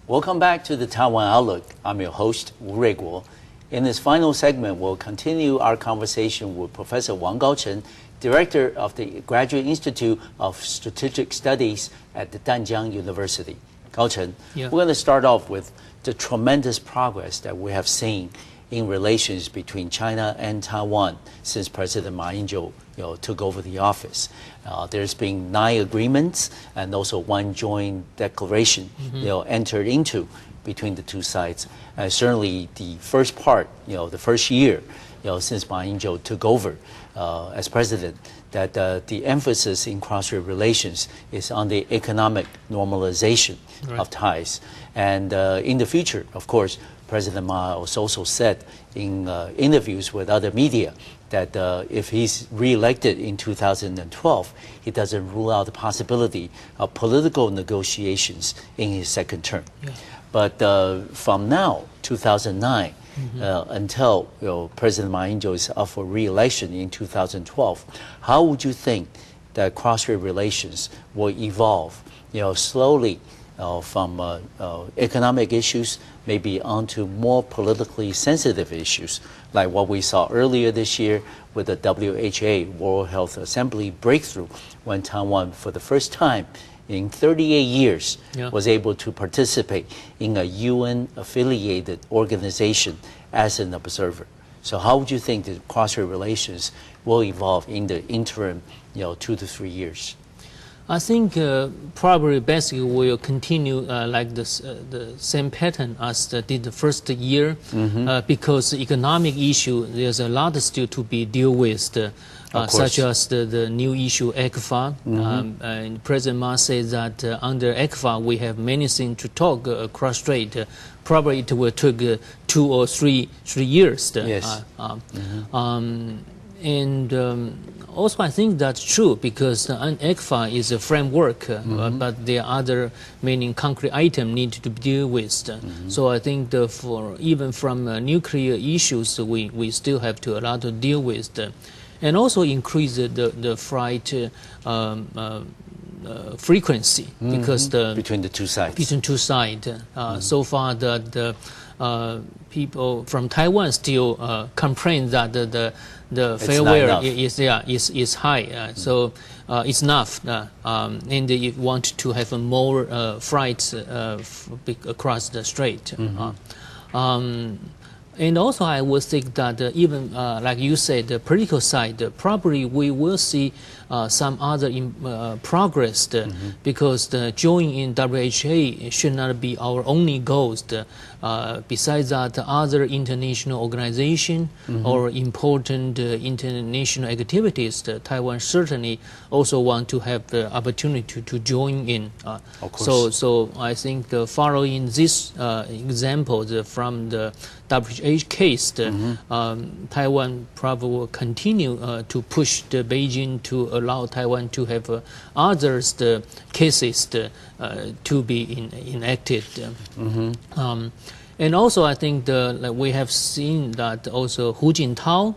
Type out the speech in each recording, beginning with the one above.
Welcome back to the Taiwan Outlook. I'm your host, Wu Ruiguo. In this final segment, we'll continue our conversation with Professor Wang Gaochen, Director of the Graduate Institute of Strategic Studies at the Danjiang University. Gaochen, we're going to start off with the tremendous progress that we have seen in relations between China and Taiwan since President Ma Ying-jeou took over the office. There's been 9 agreements and also 1 joint declaration entered into between the two sides. Certainly the first part, the first year since Ma Ying-jeou took over as president, that the emphasis in cross-strait relations is on the economic normalization of ties. And in the future, of course, President Ma has also said in interviews with other media that if he's re-elected in 2012, he doesn't rule out the possibility of political negotiations in his second term. But from now, 2009, until President Ma Ying-jeou is up for re-election in 2012, how would you think that cross-strait relations will evolve, slowly from economic issues maybe onto more politically sensitive issues, like what we saw earlier this year with the WHO, World Health Assembly breakthrough, when Taiwan, for the first time in 38 years, was able to participate in a UN-affiliated organization as an observer. So how would you think that cross-strait relations will evolve in the interim, 2 to 3 years? I think probably basically will continue like this, the same pattern as did the first year, because the economic issue, there's a lot still to be dealt with, such as the new issue ECFA. And President Ma says that under ECFA we have many things to talk cross-strait. Probably it will take 2 or 3 years. Also, I think that's true because ECFA is a framework, but there are other many concrete items need to be dealt with. So I think for even from nuclear issues, we still have to a lot to deal with, and also increase the flight frequency because between the two sides. So far, the people from Taiwan still complain that the farewell is high, so it's enough, and they want to have more flights across the strait. And also, I would think that even like you said, the political side, probably we will see some other progress because the joining in WHA should not be our only goal. Besides that, other international organizations or important international activities, Taiwan certainly also want to have the opportunity to join in. So I think following this example from the WHA case, Taiwan probably will continue to push the Beijing to allow Taiwan to have others cases to be enacted. And also, I think we have seen that also Hu Jintao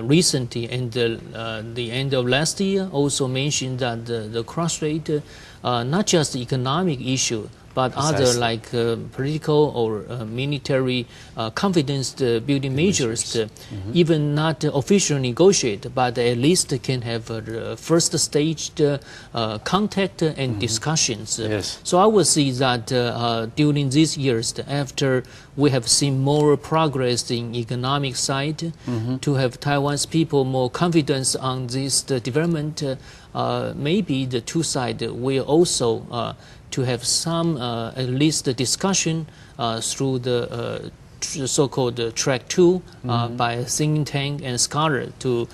recently, and the end of last year, also mentioned that the cross-strait, not just the economic issue, but other like political or military confidence building measures, even not officially negotiate, but at least can have first staged contact and discussions. So I would see that during these years, after we have seen more progress in economic side, to have Taiwan's people more confidence on this development, maybe the two sides will also to have some at least discussion through the so-called track 2 by a think tank and scholar to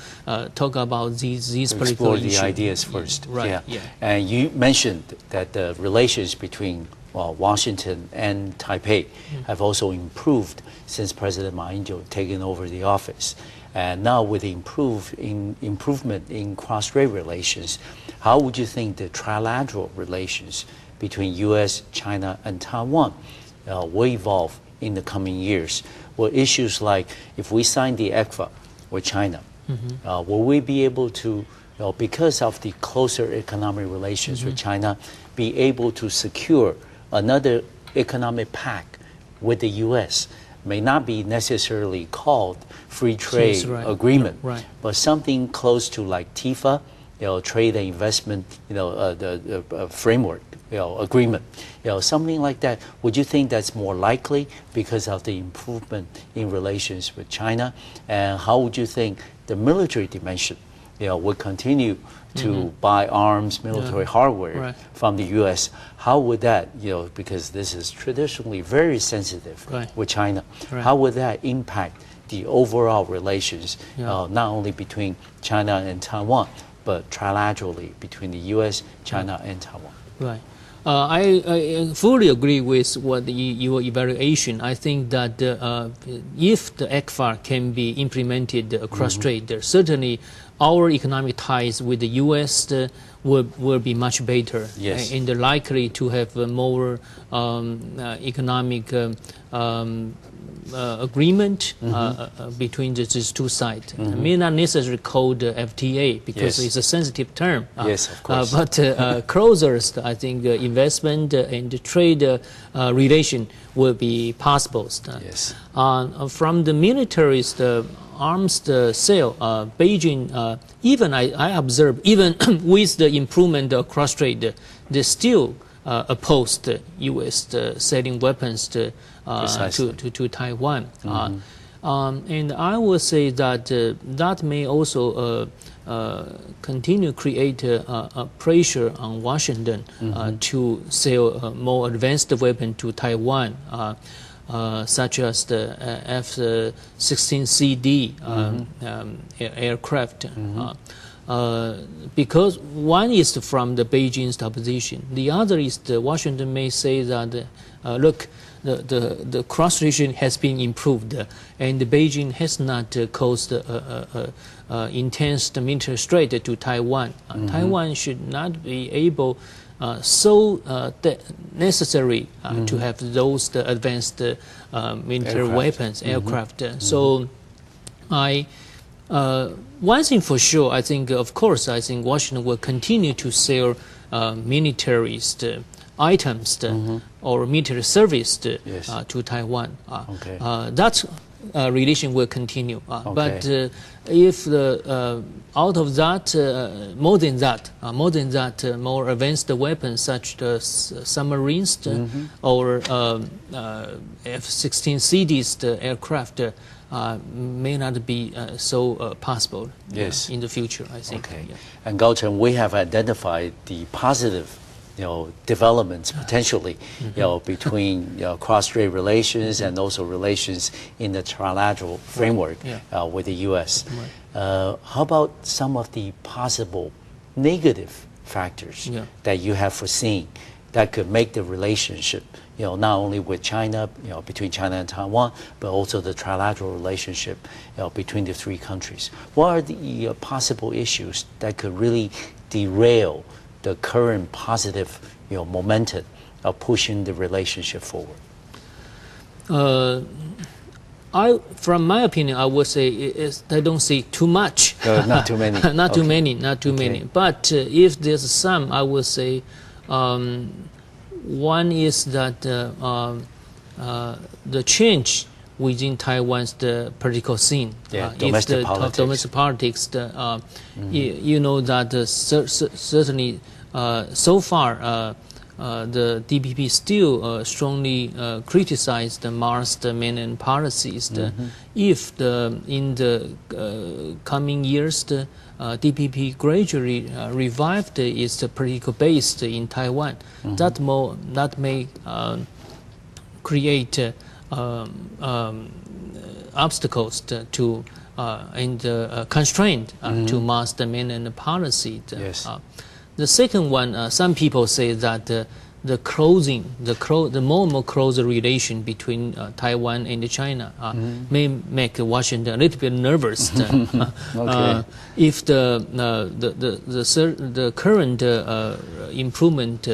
talk about these political issues. Explore the ideas first. And you mentioned that the relations between Washington and Taipei have also improved since President Ma Ying-jeou taken over the office. And now with the improvement in cross-strait relations, how would you think the trilateral relations between U.S., China, and Taiwan will evolve in the coming years? Will issues like if we sign the ECFA with China, will we be able to, because of the closer economic relations with China, be able to secure another economic pact with the U.S. may not be necessarily called free trade agreement, but something close to like TIFA, trade and investment, the framework, agreement, something like that. Would you think that's more likely because of the improvement in relations with China? And how would you think the military dimension, would continue to buy arms, military hardware from the U.S.? How would that, because this is traditionally very sensitive with China, how would that impact the overall relations, not only between China and Taiwan, but trilaterally between the U.S., China, and Taiwan? Right. I fully agree with what your evaluation. I think that if the ECFA can be implemented across trade, certainly our economic ties with the U.S. Will be much better, and likely to have more economic agreement between these two sides. It may not necessarily called FTA because it's a sensitive term. Yes, of course. But closer, I think investment and trade relation will be possible. Yes. From the military's arms sale, Beijing, even I observe, even with the improvement of cross trade, they still opposed U.S. selling weapons to Taiwan. And I would say that that may also continue create a pressure on Washington to sell more advanced weapons to Taiwan. Such as the F-16CD aircraft, because one is from the Beijing's opposition, the other is the Washington may say that look, the cross region has been improved, and Beijing has not caused intense military threat to Taiwan. Taiwan should not be able necessary to have those advanced military weapons, aircraft. So one thing for sure, I think, of course, I think Washington will continue to sell military items or military service to Taiwan. That relation will continue. But if out of that, more than that, more advanced weapons such as submarines or F-16CDs aircraft may not be so possible in the future, I think. And Gao Chen, we have identified the positive developments potentially, between cross-strait relations and also relations in the trilateral framework with the U.S. How about some of the possible negative factors that you have foreseen that could make the relationship, not only with China, between China and Taiwan, but also the trilateral relationship, between the three countries? What are the possible issues that could really derail the current positive, momentum of pushing the relationship forward? From my opinion, I would say I don't see too much. Not too many. Not too many. Not too many. But if there's some, I would say one is that the change within Taiwan's political scene, domestic politics. Domestic politics, you know that certainly so far the DPP still strongly criticized the Mars's mainland policies. If in the coming years the DPP gradually revived its political base in Taiwan, that may create obstacles to and constraint to Mars's mainland policy. The second one, some people say that the more and more closer relation between Taiwan and China may make Washington a little bit nervous. If the current improvement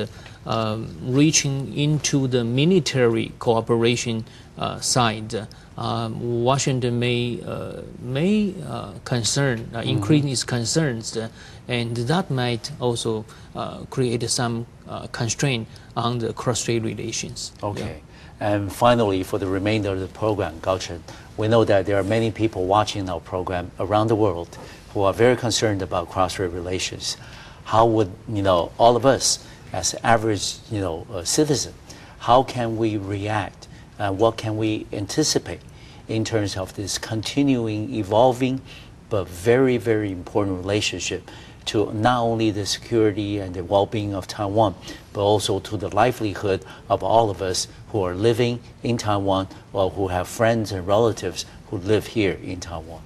reaching into the military cooperation side. Washington may concern increase its concerns, and that might also create some constraint on the cross-strait relations. Okay. Yeah. And finally, for the remainder of the program, Gao Chen, we know that there are many people watching our program around the world who are very concerned about cross-strait relations. How would, all of us as average, citizen, how can we react and what can we anticipate in terms of this continuing, evolving, but very, very important relationship to not only the security and the well-being of Taiwan, but also to the livelihood of all of us who are living in Taiwan or who have friends and relatives who live here in Taiwan.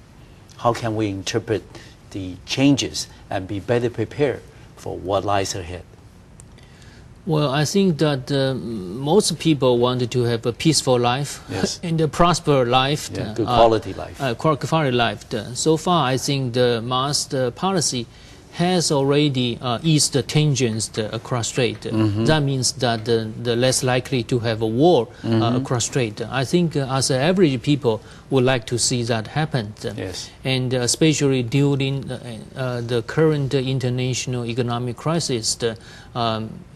How can we interpret the changes and be better prepared for what lies ahead? Well, I think that most people wanted to have a peaceful life, yes, and a prosperous life. Yeah, good quality life. Quality life. So far, I think the MAS policy has already eased the tensions across strait. That means that the less likely to have a war across strait. I think as average people would like to see that happen. Yes. And especially during the current international economic crisis,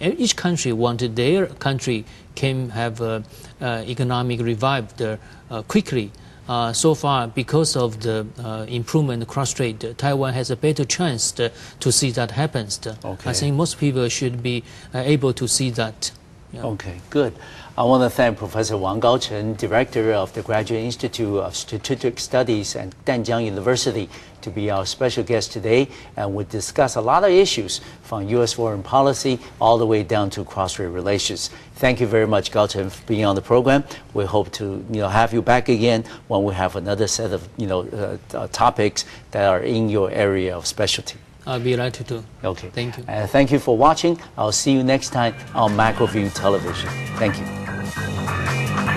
each country wanted their country can have economic revive quickly. So far, because of the improvement across strait, Taiwan has a better chance to see that happens. Okay. I think most people should be able to see that. Yeah. Okay, good. I want to thank Professor Wang Gaochen, Director of the Graduate Institute of Strategic Studies at Danjiang University, to be our special guest today, and we'll discuss a lot of issues from U.S. foreign policy all the way down to cross-strait relations. Thank you very much, Gaochen, for being on the program. We hope to have you back again when we have another set of topics that are in your area of specialty. I'll be delighted to. Okay. Thank you. Thank you for watching. I'll see you next time on MacroView Television. Thank you.